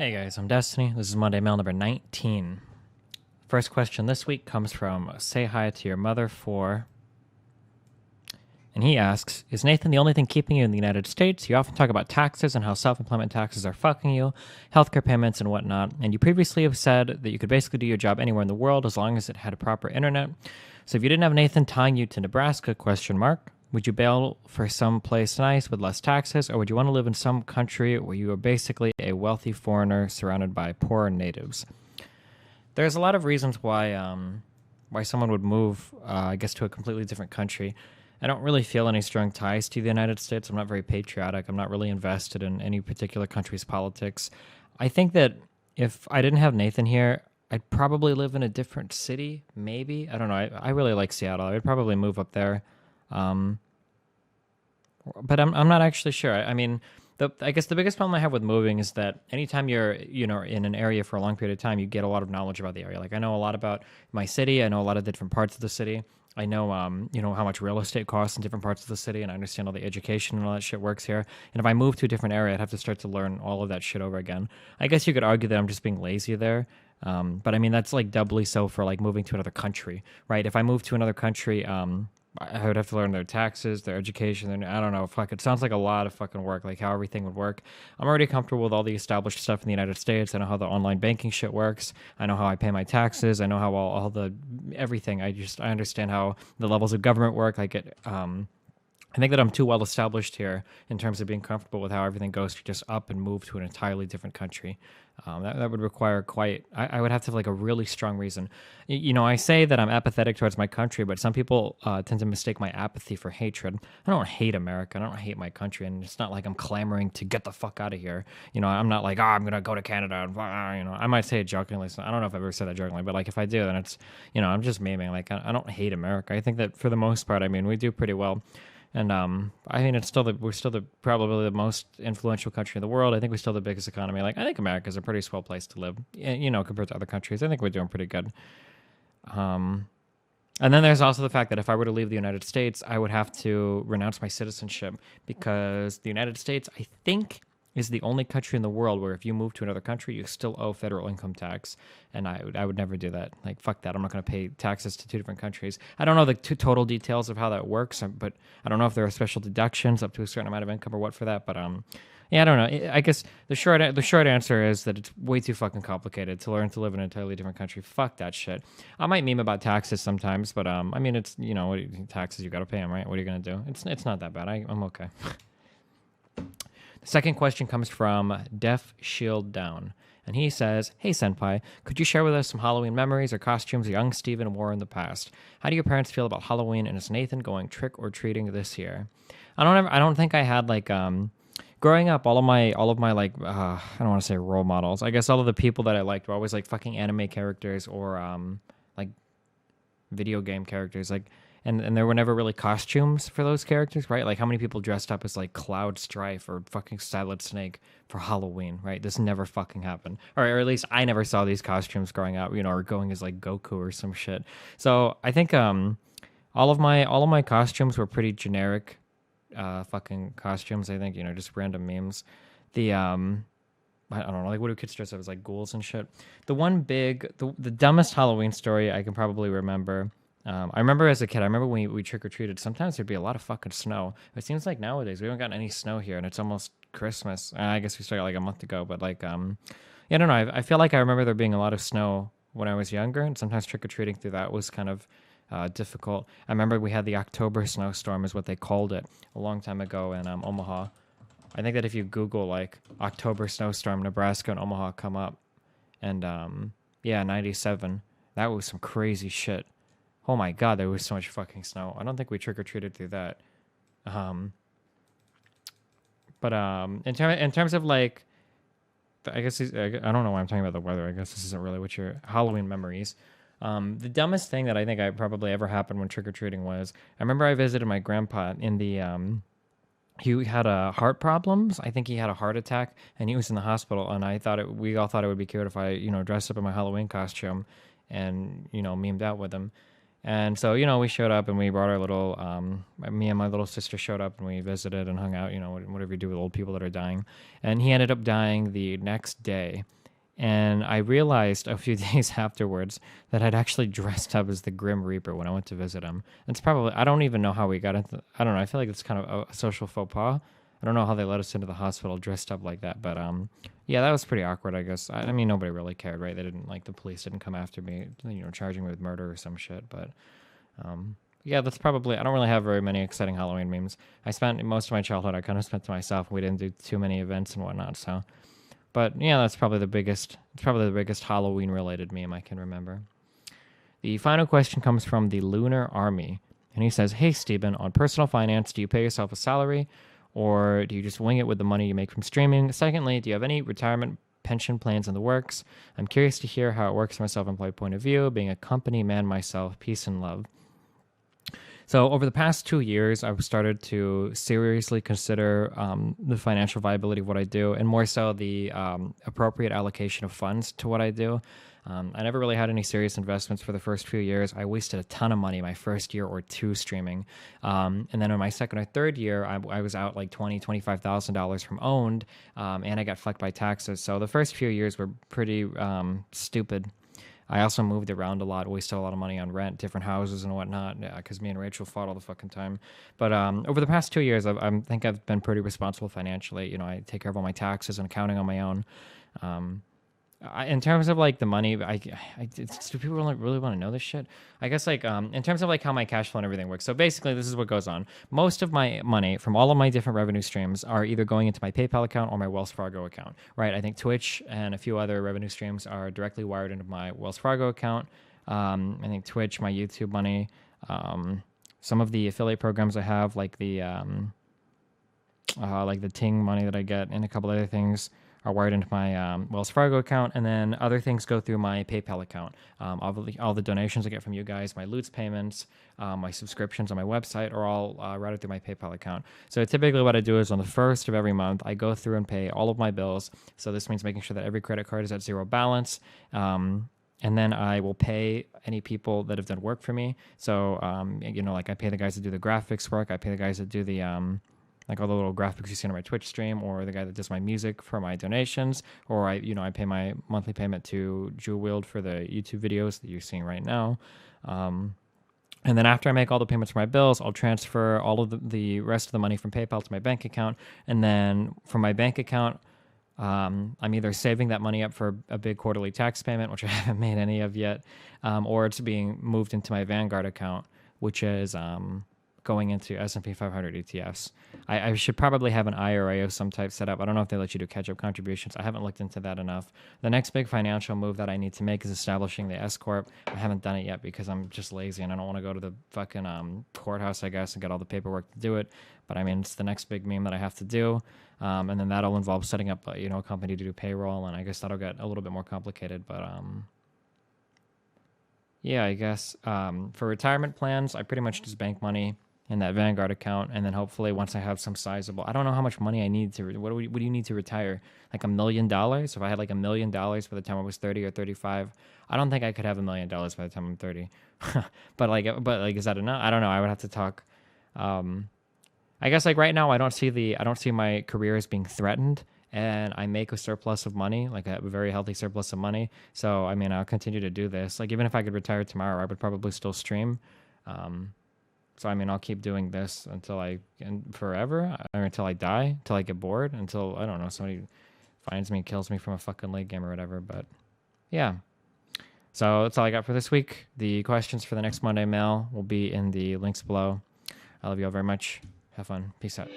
Hey guys, I'm Destiny. This is Monday Mail number 19. First question this week comes from Say Hi to Your Mother for. And he asks, is Nathan the only thing keeping you in the United States? You often talk about taxes and how self-employment taxes are fucking you, healthcare payments and whatnot, and you previously have said that you could basically do your job anywhere in the world as long as it had a proper internet. So if you didn't have Nathan tying you to Nebraska, would you bail for some place nice with less taxes, or would you want to live in some country where you are basically a wealthy foreigner surrounded by poor natives? There's a lot of reasons why someone would move, I guess, to a completely different country. I don't really feel any strong ties to the United States. I'm not very patriotic. I'm not really invested in any particular country's politics. I think that if I didn't have Nathan here, I'd probably live in a different city, maybe. I don't know. I really like Seattle. I'd probably move up there. But I'm not actually sure. I mean, I guess the biggest problem I have with moving is that anytime you're in an area for a long period of time, you get a lot of knowledge about the area. Like I know a lot about my city. I know a lot of different parts of the city. I know how much real estate costs in different parts of the city, and I understand all the education and all that shit works here. And if I move to a different area, I'd have to start to learn all of that shit over again. I guess you could argue that I'm just being lazy there. But I mean, that's like doubly so for like moving to another country, right? If I move to another country, I would have to learn their taxes, their education, and I don't know. It sounds like a lot of fucking work, like how everything would work. I'm already comfortable with all the established stuff in the United States. I know how the online banking shit works. I know how I pay my taxes. I know how all the everything. I understand how the levels of government work. I think that I'm too well established here in terms of being comfortable with how everything goes to just up and move to an entirely different country. That would require I would have to have like a really strong reason. I say that I'm apathetic towards my country, but some people tend to mistake my apathy for hatred. I don't hate America. I don't hate my country. And it's not like I'm clamoring to get the fuck out of here. I'm not like, I'm going to go to Canada. And, I might say it jokingly. So I don't know if I've ever said that jokingly, but like if I do, then it's, I'm just memeing. Like I don't hate America. I think that for the most part, we do pretty well. And we're still probably the most influential country in the world. I think we're still the biggest economy. Like I think America's a pretty swell place to live, compared to other countries. I think we're doing pretty good. And then there's also the fact that if I were to leave the United States, I would have to renounce my citizenship because the United States, I think, is the only country in the world where if you move to another country, you still owe federal income tax. And I would never do that. Like, fuck that. I'm not going to pay taxes to two different countries. I don't know the total details of how that works, but I don't know if there are special deductions up to a certain amount of income or what for that. But yeah, I don't know. I guess the short answer is that it's way too fucking complicated to learn to live in an entirely different country. Fuck that shit. I might meme about taxes sometimes, but it's taxes, you got to pay them, right? What are you going to do? It's not that bad. I'm okay. The second question comes from DefShieldDwn, and he says, "Hey Senpai, could you share with us some Halloween memories or costumes young Steben wore in the past? How do your parents feel about Halloween, and is Nathan going trick or treating this year?" I don't think I had growing up, all of my I don't want to say role models. I guess all of the people that I liked were always like fucking anime characters or like video game characters, and there were never really costumes for those characters, right? Like how many people dressed up as like Cloud Strife or fucking Silent Snake for Halloween, right? This never fucking happened. Or at least I never saw these costumes growing up, or going as like Goku or some shit. So I think all of my costumes were pretty generic fucking costumes. I think, just random memes. I don't know, like what do kids dress up as, like ghouls and shit? The dumbest Halloween story I can probably remember. I remember as a kid, when we trick-or-treated, sometimes there'd be a lot of fucking snow. It seems like nowadays we haven't gotten any snow here, and it's almost Christmas. I guess we started like a month ago, but I don't know. I feel like I remember there being a lot of snow when I was younger, and sometimes trick-or-treating through that was kind of difficult. I remember we had the October snowstorm is what they called it a long time ago in Omaha. I think that if you Google like October snowstorm, Nebraska and Omaha come up, and 97, that was some crazy shit. Oh my god, there was so much fucking snow. I don't think we trick-or-treated through that. But in terms of like, I guess I don't know why I'm talking about the weather. I guess this isn't really what your Halloween memories. The dumbest thing that I think I probably ever happened when trick-or-treating was, I remember I visited my grandpa in the, he had heart problems. I think he had a heart attack, and he was in the hospital, and we all thought it would be cute if I, dressed up in my Halloween costume and, memed out with him. And so, we showed up and we brought our little, me and my little sister showed up and we visited and hung out, whatever you do with old people that are dying. And he ended up dying the next day. And I realized a few days afterwards that I'd actually dressed up as the Grim Reaper when I went to visit him. It's probably, I don't even know how we got into, I don't know, I feel like it's kind of a social faux pas. I don't know how they let us into the hospital dressed up like that, but yeah, that was pretty awkward, I guess. I mean, nobody really cared, right? They didn't, like, the police didn't come after me, charging me with murder or some shit, but yeah, that's probably, I don't really have very many exciting Halloween memes. I spent most of my childhood, I kind of spent to myself. We didn't do too many events and whatnot, so. But yeah, it's probably the biggest Halloween related meme I can remember. The final question comes from the Lunar Army, and he says, "Hey Steben, on personal finance, do you pay yourself a salary, or do you just wing it with the money you make from streaming? Secondly, do you have any retirement pension plans in the works? I'm curious to hear how it works from a self-employed point of view, being a company man myself. Peace and love." So over the past 2 years, I've started to seriously consider the financial viability of what I do, and more so the appropriate allocation of funds to what I do. I never really had any serious investments for the first few years. I wasted a ton of money my first year or two streaming. And then in my second or third year, I was out like $25,000 from owned, and I got fucked by taxes. So the first few years were pretty stupid. I also moved around a lot, wasted a lot of money on rent, different houses and whatnot, because me and Rachel fought all the fucking time. But over the past 2 years, I think I've been pretty responsible financially. I take care of all my taxes and accounting on my own. In terms of like the money, do people really want to know this shit? I guess like in terms of like how my cash flow and everything works. So basically, this is what goes on. Most of my money from all of my different revenue streams are either going into my PayPal account or my Wells Fargo account, right? I think Twitch and a few other revenue streams are directly wired into my Wells Fargo account. I think Twitch, my YouTube money, some of the affiliate programs I have, like the Ting money that I get, and a couple other things are wired into my Wells Fargo account, and then other things go through my PayPal account. All the donations I get from you guys, my loots payments, my subscriptions on my website are all routed through my PayPal account. So typically what I do is on the first of every month, I go through and pay all of my bills. So this means making sure that every credit card is at zero balance. And then I will pay any people that have done work for me. So, like I pay the guys that do the graphics work. I pay the guys that do the like all the little graphics you see on my Twitch stream, or the guy that does my music for my donations, or I pay my monthly payment to Jewel Wield for the YouTube videos that you're seeing right now. And then after I make all the payments for my bills, I'll transfer all of the rest of the money from PayPal to my bank account. And then from my bank account, I'm either saving that money up for a big quarterly tax payment, which I haven't made any of yet, or it's being moved into my Vanguard account, which is going into S&P 500 ETFs. I should probably have an IRA of some type set up. I don't know if they let you do catch-up contributions. I haven't looked into that enough. The next big financial move that I need to make is establishing the S-Corp. I haven't done it yet because I'm just lazy and I don't want to go to the fucking courthouse, I guess, and get all the paperwork to do it. But I mean, it's the next big meme that I have to do. And then that'll involve setting up a company to do payroll, and I guess that'll get a little bit more complicated. But yeah, I guess for retirement plans, I pretty much just bank money in that Vanguard account, and then hopefully once I have some sizable, I don't know how much money I need to, what do you need to retire? Like $1 million? If I had like $1 million by the time I was 30 or 35, I don't think I could have $1 million by the time I'm 30. but is that enough? I don't know. I would have to talk. I guess like right now, I don't see my career as being threatened, and I make a surplus of money, like a very healthy surplus of money. So, I mean, I'll continue to do this. Like even if I could retire tomorrow, I would probably still stream. So, I mean, I'll keep doing this forever, or until I die, until I get bored, until, I don't know, somebody finds me and kills me from a fucking late game or whatever. But, yeah. So, that's all I got for this week. The questions for the next Monday mail will be in the links below. I love you all very much. Have fun. Peace out.